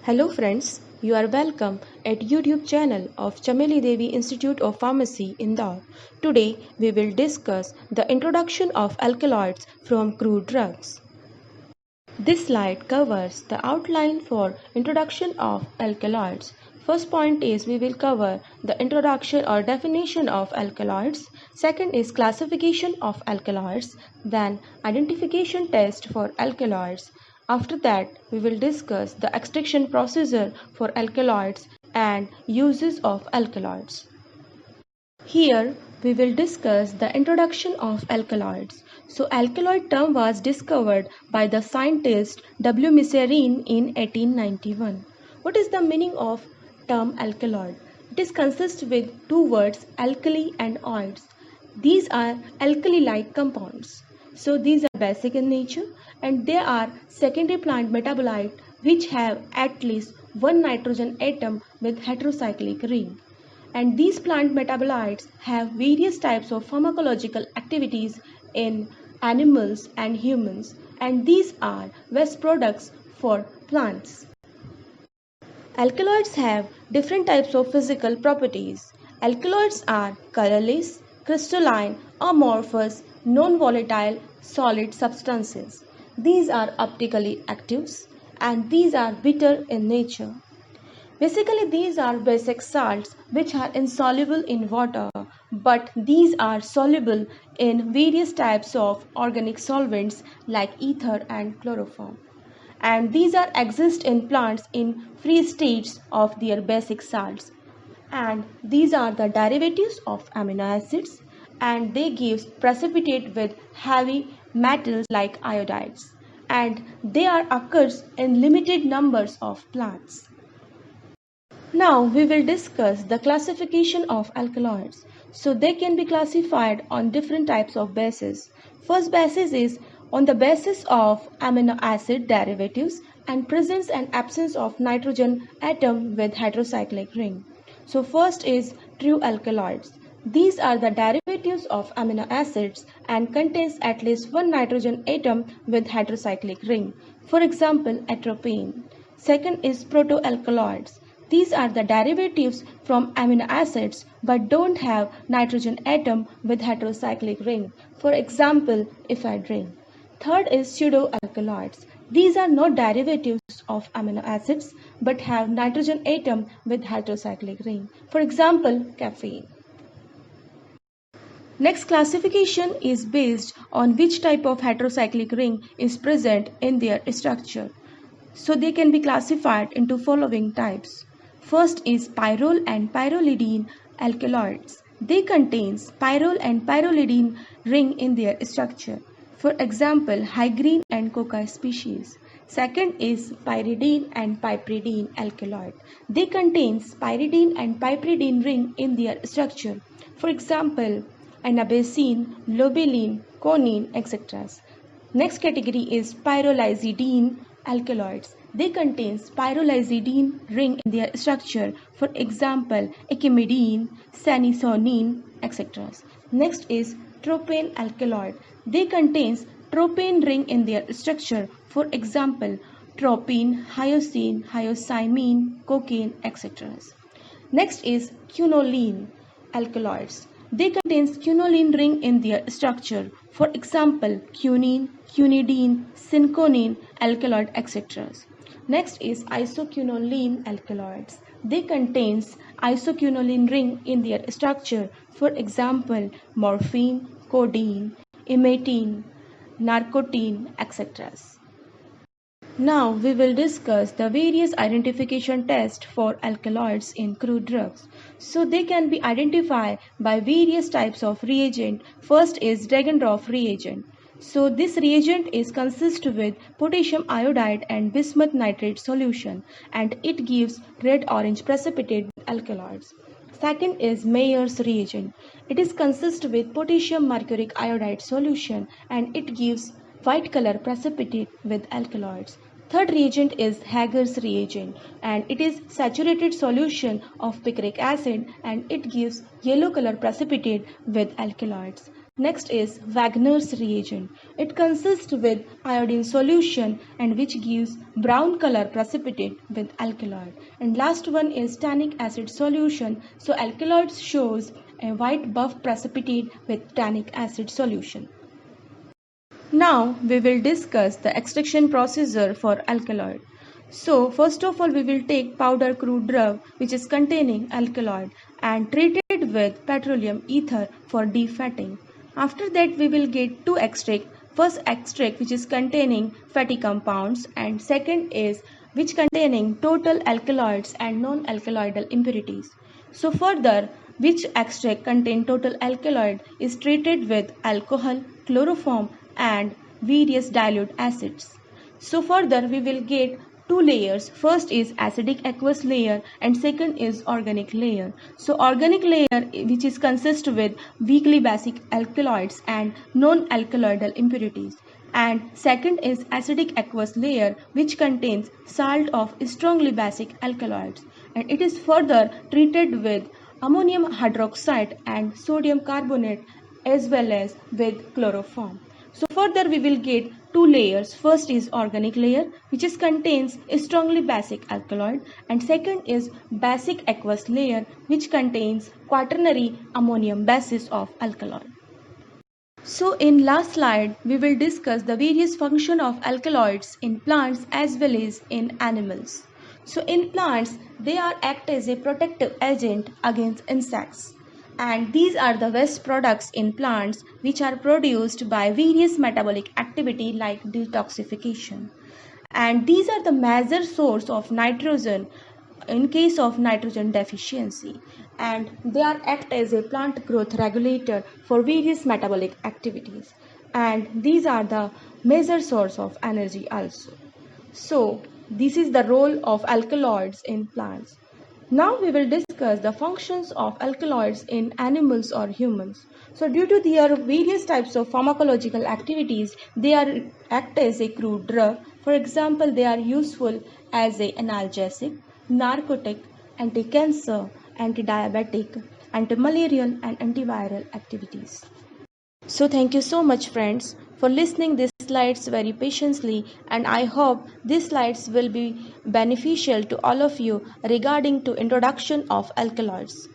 Hello friends, you are welcome at YouTube channel of Chameli Devi Institute of Pharmacy, Indore. Today we will discuss the introduction of alkaloids from crude drugs. This slide covers the outline for introduction of alkaloids. First point is we will cover the introduction or definition of alkaloids. Second is classification of alkaloids. Then identification test for alkaloids. After that, we will discuss the extraction procedure for alkaloids and uses of alkaloids. Here we will discuss the introduction of alkaloids. So alkaloid term was discovered by the scientist W. Miserine in 1891. What is the meaning of term alkaloid? It is consists with two words alkali and oids. These are alkali-like compounds. So these are basic in nature and they are secondary plant metabolite which have at least one nitrogen atom with heterocyclic ring. And these plant metabolites have various types of pharmacological activities in animals and humans, and these are waste products for plants. Alkaloids have different types of physical properties. Alkaloids are colorless, crystalline, amorphous, non-volatile, solid substances. These are optically active and these are bitter in nature. Basically, these are basic salts which are insoluble in water, but these are soluble in various types of organic solvents like ether and chloroform. And these are exist in plants in free states of their basic salts. And these are the derivatives of amino acids and they give precipitate with heavy metals like iodides. And they are occurs in limited numbers of plants. Now we will discuss the classification of alkaloids. So they can be classified on different types of bases. First basis is on the basis of amino acid derivatives and presence and absence of nitrogen atom with heterocyclic ring. So first is true alkaloids. These are the derivatives of amino acids and contains at least one nitrogen atom with heterocyclic ring. For example, atropine. Second is protoalkaloids. These are the derivatives from amino acids but don't have nitrogen atom with heterocyclic ring. For example, ephedrine. Third is pseudoalkaloids. These are not derivatives of amino acids but have nitrogen atom with heterocyclic ring. For example, caffeine. Next classification is based on which type of heterocyclic ring is present in their structure. So they can be classified into following types. First is pyrrole and pyrrolidine alkaloids. They contain pyrrole and pyrrolidine ring in their structure. For example, hygrine and coca species. Second is pyridine and piperidine alkaloid. They contain pyridine and piperidine ring in their structure. For example, anabasine, lobeline, conine, etc. Next category is pyrrolizidine alkaloids. They contain pyrrolizidine ring in their structure. For example, ecimidine, sanisonine, etc. Next is tropane alkaloid. They contain tropane ring in their structure. For example, tropine, hyoscine, hyoscyamine, cocaine, etc. Next is quinoline alkaloids. They contain quinoline ring in their structure. For example, quinine, quinidine, cinchonine, alkaloid, etc. Next is isoquinoline alkaloids. They contain isoquinoline ring in their structure. For example, morphine, codeine, imetine, narcotine, etc. Now we will discuss the various identification tests for alkaloids in crude drugs. So they can be identified by various types of reagent. First is Dragendorff reagent. So this reagent is consist with potassium iodide and bismuth nitrate solution and it gives red-orange precipitate with alkaloids. Second is Mayer's reagent. It is consist with potassium mercuric iodide solution and it gives white color precipitate with alkaloids. Third reagent is Hager's reagent and it is saturated solution of picric acid and it gives yellow color precipitate with alkaloids. Next is Wagner's reagent. It consists with iodine solution and which gives brown color precipitate with alkaloid. And last one is tannic acid solution. So alkaloids shows a white buff precipitate with tannic acid solution. Now we will discuss the extraction procedure for alkaloid. So first of all we will take powder crude drug which is containing alkaloid and treat it with petroleum ether for defatting. After that we will get two extract. First extract which is containing fatty compounds and second is which containing total alkaloids and non-alkaloidal impurities. So further which extract contain total alkaloid is treated with alcohol, chloroform and various dilute acids. So further we will get two layers. First is acidic aqueous layer and second is organic layer. So organic layer which is consist with weakly basic alkaloids and non-alkaloidal impurities. And second is acidic aqueous layer which contains salt of strongly basic alkaloids. And it is further treated with ammonium hydroxide and sodium carbonate as well as with chloroform. So further we will get two layers. First is organic layer which is contains strongly basic alkaloid and second is basic aqueous layer which contains quaternary ammonium basis of alkaloid. So in last slide we will discuss the various function of alkaloids in plants as well as in animals. So in plants they are act as a protective agent against insects. And these are the waste products in plants which are produced by various metabolic activity like detoxification. And these are the major source of nitrogen in case of nitrogen deficiency, and they are act as a plant growth regulator for various metabolic activities, and these are the major source of energy also. So this is the role of alkaloids in plants. Now we will discuss the functions of alkaloids in animals or humans. So due to their various types of pharmacological activities, they are act as a crude drug. For example, they are useful as a analgesic, narcotic, anti-cancer, anti-diabetic, anti-malarial and antiviral activities. So thank you so much friends for listening these slides very patiently, and I hope these slides will be beneficial to all of you regarding to introduction of alkaloids.